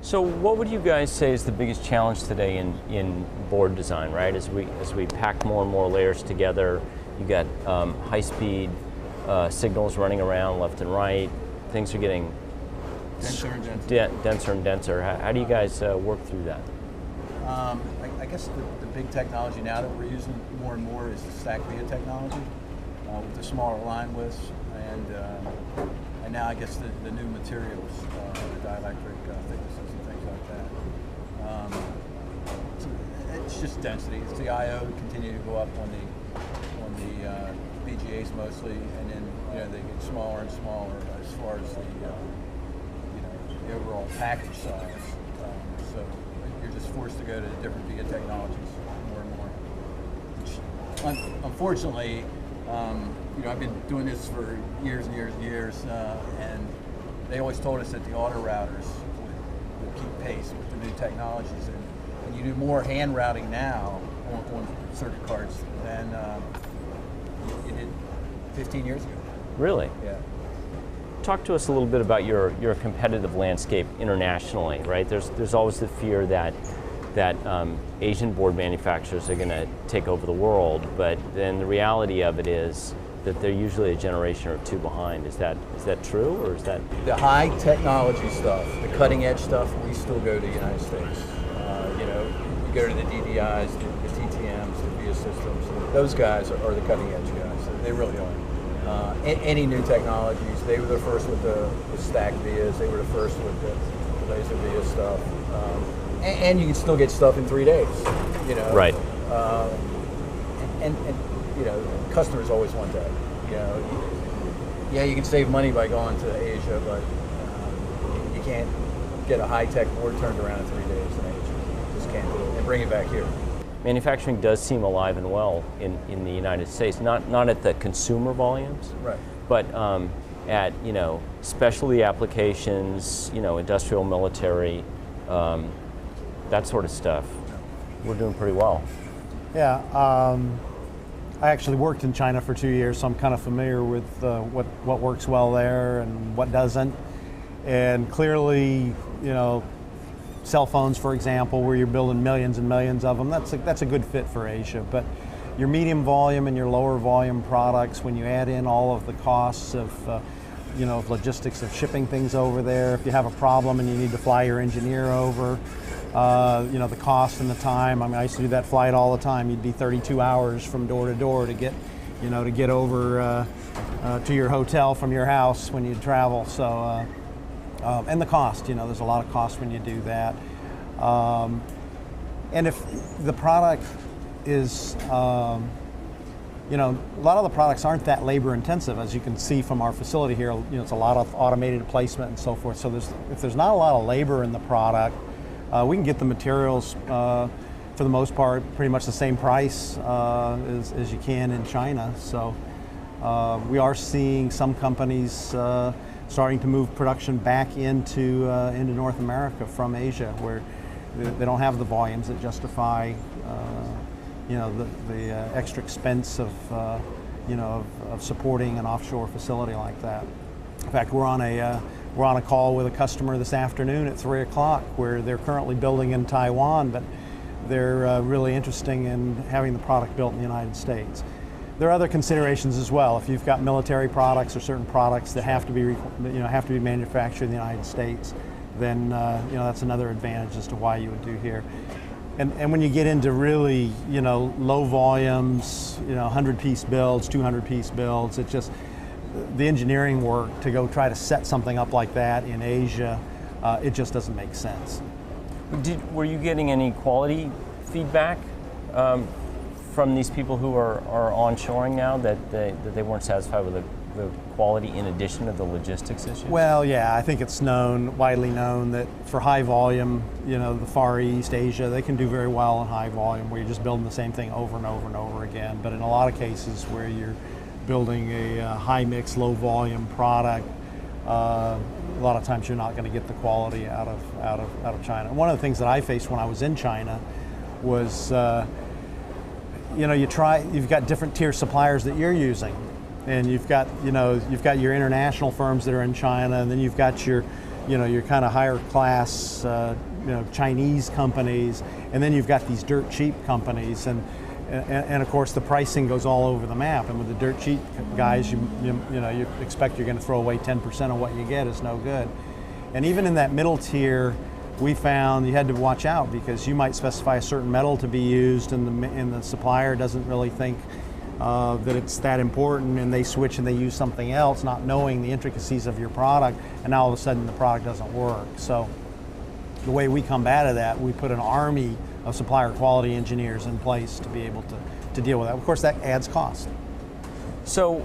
So what would you guys say is the biggest challenge today in board design, right? As we pack more and more layers together, you got high-speed signals running around left and right. Things are getting denser and denser. How do you guys work through that? I guess the big technology now that we're using more and more is the stack via technology with the smaller line widths and now I guess the new materials, the dielectric thicknesses and things like that. So it's just density. It's the I/O continue to go up on the BGAs mostly, and then they get smaller and smaller as far as the overall package size. So you're just forced to go to different via technologies more and more. Which, unfortunately, I've been doing this for years and years and years, and they always told us that the auto routers would keep pace with the new technologies, and you do more hand routing now on circuit cards than you did 15 years ago. Really? Yeah. Talk to us a little bit about your competitive landscape internationally, right? There's always the fear that Asian board manufacturers are going to take over the world, but then the reality of it is that they're usually a generation or two behind. Is that true, or is that? The high technology stuff, the cutting edge stuff, we still go to the United States. You go to the DDIs, the TTMs, the VIA systems. Those guys are the cutting edge guys. They really are. Any new technologies, they were the first with the stack vias. They were the first with the laser via stuff. And you can still get stuff in 3 days. Right. And customers always want that. Yeah, you can save money by going to Asia, but you can't get a high-tech board turned around in 3 days in Asia. You just can't do it, and bring it back here. Manufacturing does seem alive and well in the United States, not at the consumer volumes, right, but at specialty applications, industrial, military, that sort of stuff. We're doing pretty well. Yeah, I actually worked in China for 2 years, so I'm kind of familiar with what works well there and what doesn't. And clearly, cell phones, for example, where you're building millions and millions of them, that's a good fit for Asia. But your medium volume and your lower volume products, when you add in all of the costs of logistics of shipping things over there, if you have a problem and you need to fly your engineer over, the cost and the time. I mean, I used to do that flight all the time. You'd be 32 hours from door to door to get over to your hotel from your house when you travel. So, and the cost, there's a lot of cost when you do that. And if the product is, a lot of the products aren't that labor intensive, as you can see from our facility here. It's a lot of automated placement and so forth. So if there's not a lot of labor in the product, we can get the materials for the most part pretty much the same price as you can in China. So we are seeing some companies starting to move production back into North America from Asia, where they don't have the volumes that justify the extra expense of supporting an offshore facility like that. In fact, we're on a call with a customer this afternoon at 3 o'clock, where they're currently building in Taiwan, but they're really interested in having the product built in the United States. There are other considerations as well. If you've got military products or certain products that have to be manufactured in the United States, then that's another advantage as to why you would do here. And when you get into really low volumes, 100-piece builds, 200-piece builds, it just, the engineering work to go try to set something up like that in Asia, it just doesn't make sense. Were you getting any quality feedback from these people who are onshoring now that they weren't satisfied with the quality in addition to the logistics issues? Well, yeah, I think it's widely known that for high volume, the Far East, Asia, they can do very well in high volume, where you're just building the same thing over and over and over again. But in a lot of cases where you're building a high mix, low volume product, a lot of times you're not going to get the quality out of China. And one of the things that I faced when I was in China was, you've got different tier suppliers that you're using, and you've got your international firms that are in China, and then you've got your your kind of higher class, Chinese companies, and then you've got these dirt cheap companies, and of course the pricing goes all over the map. And with the dirt cheap guys, you expect you're going to throw away 10% of what you get is no good. And even in that middle tier, we found you had to watch out, because you might specify a certain metal to be used, and the supplier doesn't really think that it's that important, and they switch and they use something else, not knowing the intricacies of your product, and now all of a sudden the product doesn't work. So the way we combated that, we put an army of supplier quality engineers in place to be able to deal with that. Of course, that adds cost. So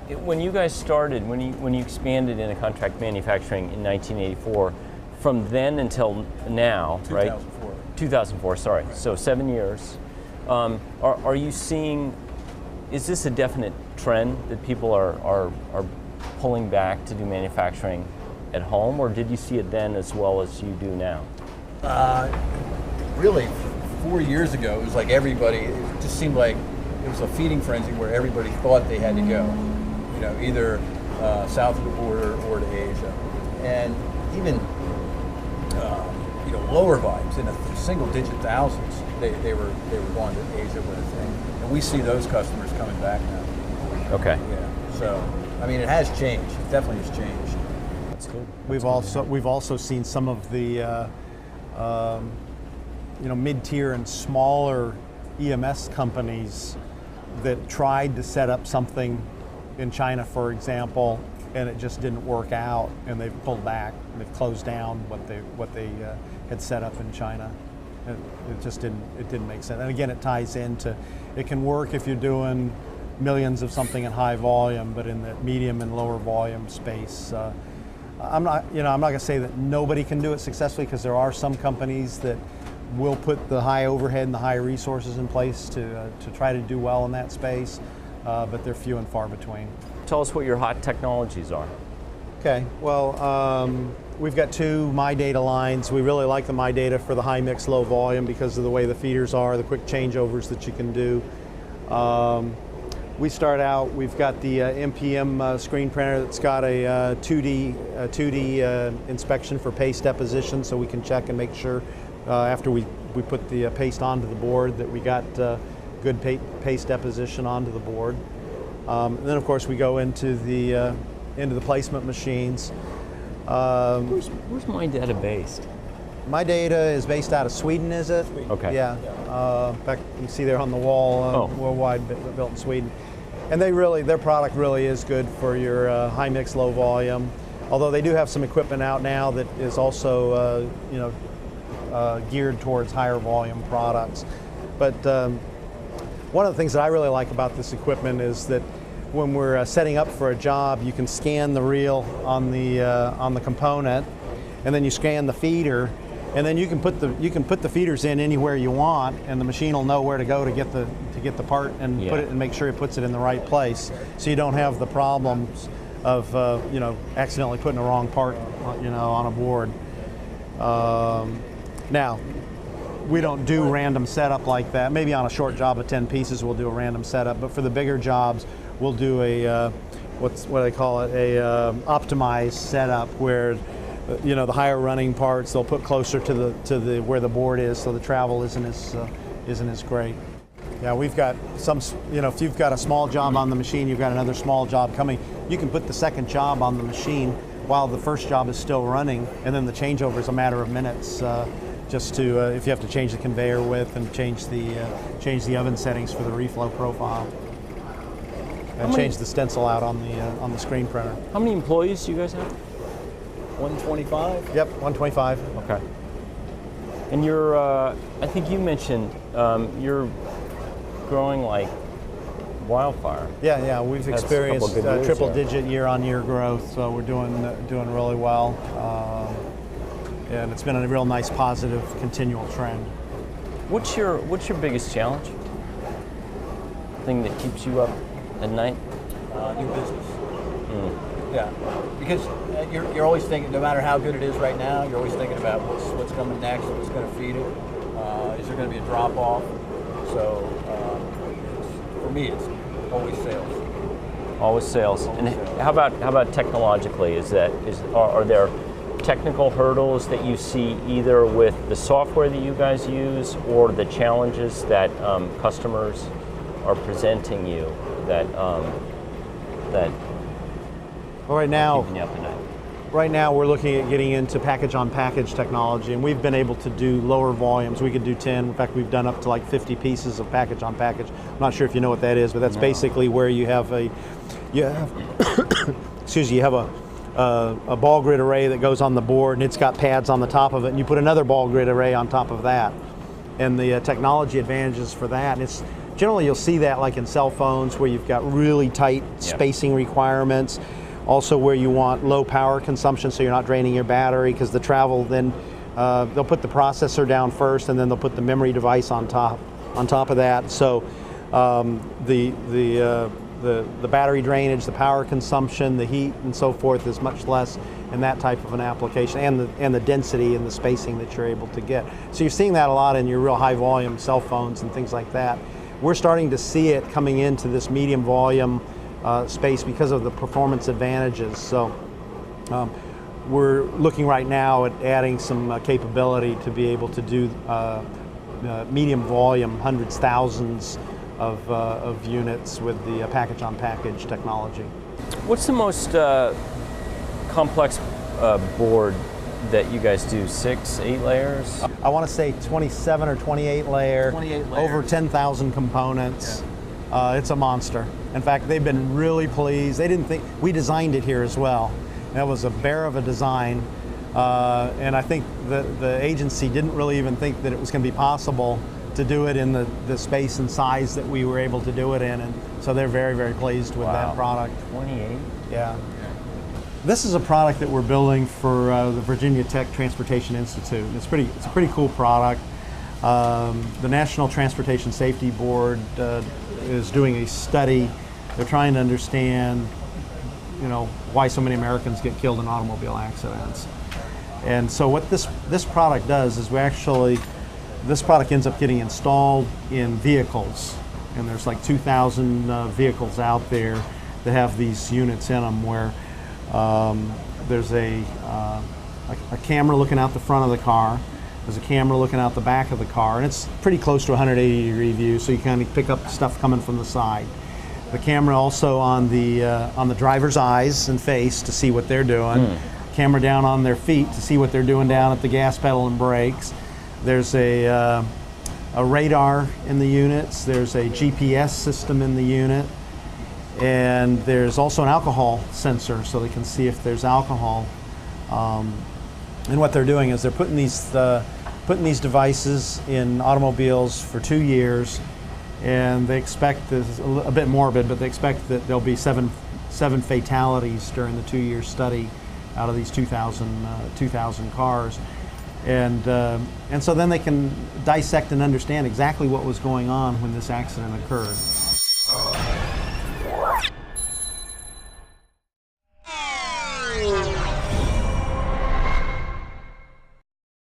when you guys started, when you expanded into contract manufacturing in 1984, from then until now, 2004. right? 2004, sorry. So 7 years. Are you seeing, is this a definite trend that people are pulling back to do manufacturing at home, or did you see it then as well as you do now? Really, 4 years ago, it was like everybody, it just seemed like it was a feeding frenzy where everybody thought they had to go, either south of the border or to Asia. And even, lower volumes in the single digit thousands, they were going to Asia with. And we see those customers coming back now. Okay. Yeah. So, it has changed. It definitely has changed. That's good. We've also seen some of the mid-tier and smaller EMS companies that tried to set up something in China, for example, and it just didn't work out, and they've pulled back. They've closed down what they had set up in China. It just didn't make sense. And again, it ties into, it can work if you're doing millions of something in high volume, but in the medium and lower volume space, I'm not going to say that nobody can do it successfully, because there are some companies that will put the high overhead and the high resources in place to try to do well in that space, but they're few and far between. Tell us what your hot technologies are. Okay, well, we've got two MyData lines. We really like the MyData for the high mix, low volume because of the way the feeders are, the quick changeovers that you can do. We start out, we've got the MPM screen printer that's got a 2D inspection for paste deposition, so we can check and make sure after we put the paste onto the board that we got good paste deposition onto the board. And then of course we go into the placement machines. Where's MyData based? MyData is based out of Sweden, is it? Okay. Yeah. In fact, you can see there on the wall, worldwide, built in Sweden. And their product really is good for your high mix, low volume. Although they do have some equipment out now that is also, geared towards higher volume products. But one of the things that I really like about this equipment is that when we're setting up for a job, you can scan the reel on the component, and then you scan the feeder, and then you can put the feeders in anywhere you want, and the machine will know where to go to get the part and put it and make sure it puts it in the right place, so you don't have the problems of accidentally putting the wrong part on a board. Now, we don't do random setup like that. Maybe on a short job of 10 pieces we'll do a random setup, but for the bigger jobs we'll do a what they call it, a optimized setup, where the higher running parts they'll put closer to the where the board is, so the travel isn't as great. Yeah, we've got some, if you've got a small job on the machine, you've got another small job coming, you can put the second job on the machine while the first job is still running, and then the changeover is a matter of minutes. Just to, if you have to change the conveyor width and change the oven settings for the reflow profile, and change the stencil out on the screen printer. How many employees do you guys have? 125? Yep, 125. Okay. And you're, I think you mentioned you're growing like wildfire. Yeah, we've That's experienced a couple good years triple-digit year-on-year growth, so we're doing really well. And it's been a real nice, positive, continual trend. What's your biggest challenge? Thing that keeps you up at night? New business. Yeah, because you're always thinking, no matter how good it is right now, you're always thinking about what's coming next, what's going to feed it. Is there going to be a drop off? So for me, it's always sales. Always sales. And how about technologically? Are there technical hurdles that you see either with the software that you guys use or the challenges that customers are presenting you that that Well, right now, keeping you up at night? Right now we're looking at getting into package-on-package technology, and we've been able to do lower volumes. We could do 10. In fact, we've done up to like 50 pieces of package-on-package. I'm not sure if you know what that is, but that's basically where you have excuse me, you have a ball grid array that goes on the board, and it's got pads on the top of it, and you put another ball grid array on top of that. And the technology advantages for that, and it's generally you'll see that like in cell phones where you've got really tight spacing requirements. Also where you want low power consumption so you're not draining your battery, because the travel then, they'll put the processor down first and then they'll put the memory device on top of that. So the battery drainage, the power consumption, the heat and so forth is much less in that type of an application, and the density and the spacing that you're able to get. So you're seeing that a lot in your real high volume cell phones and things like that. We're starting to see it coming into this medium volume space because of the performance advantages. So we're looking right now at adding some capability to be able to do medium volume, hundreds, thousands of units with the package-on-package technology. What's the most complex board that you guys do? 6, 8 layers? I want to say 27 or 28 layer, 28 layers. Over 10,000 components. It's a monster. In fact, they've been really pleased. They didn't think, we designed it here as well. That was a bear of a design. And I think the agency didn't really even think that it was going to be possible to do it in the space and size that we were able to do it in. And so they're very, very pleased with that product. 28? Yeah. This is a product that we're building for the Virginia Tech Transportation Institute. It's a pretty cool product. The National Transportation Safety Board is doing a study. They're trying to understand, why so many Americans get killed in automobile accidents. And so what this product does is this product ends up getting installed in vehicles. And there's like 2,000 vehicles out there that have these units in them where there's a camera looking out the front of the car. There's a camera looking out the back of the car, and it's pretty close to 180-degree view, so you kind of pick up stuff coming from the side. The camera also on the driver's eyes and face to see what they're doing. Camera down on their feet to see what they're doing down at the gas pedal and brakes. There's a radar in the units. There's a GPS system in the unit. And there's also an alcohol sensor, so they can see if there's alcohol. And what they're doing is they're putting these devices in automobiles for 2 years, and they expect, this is a bit morbid, but they expect that there'll be seven fatalities during the 2-year study out of these 2,000 cars. And so then they can dissect and understand exactly what was going on when this accident occurred.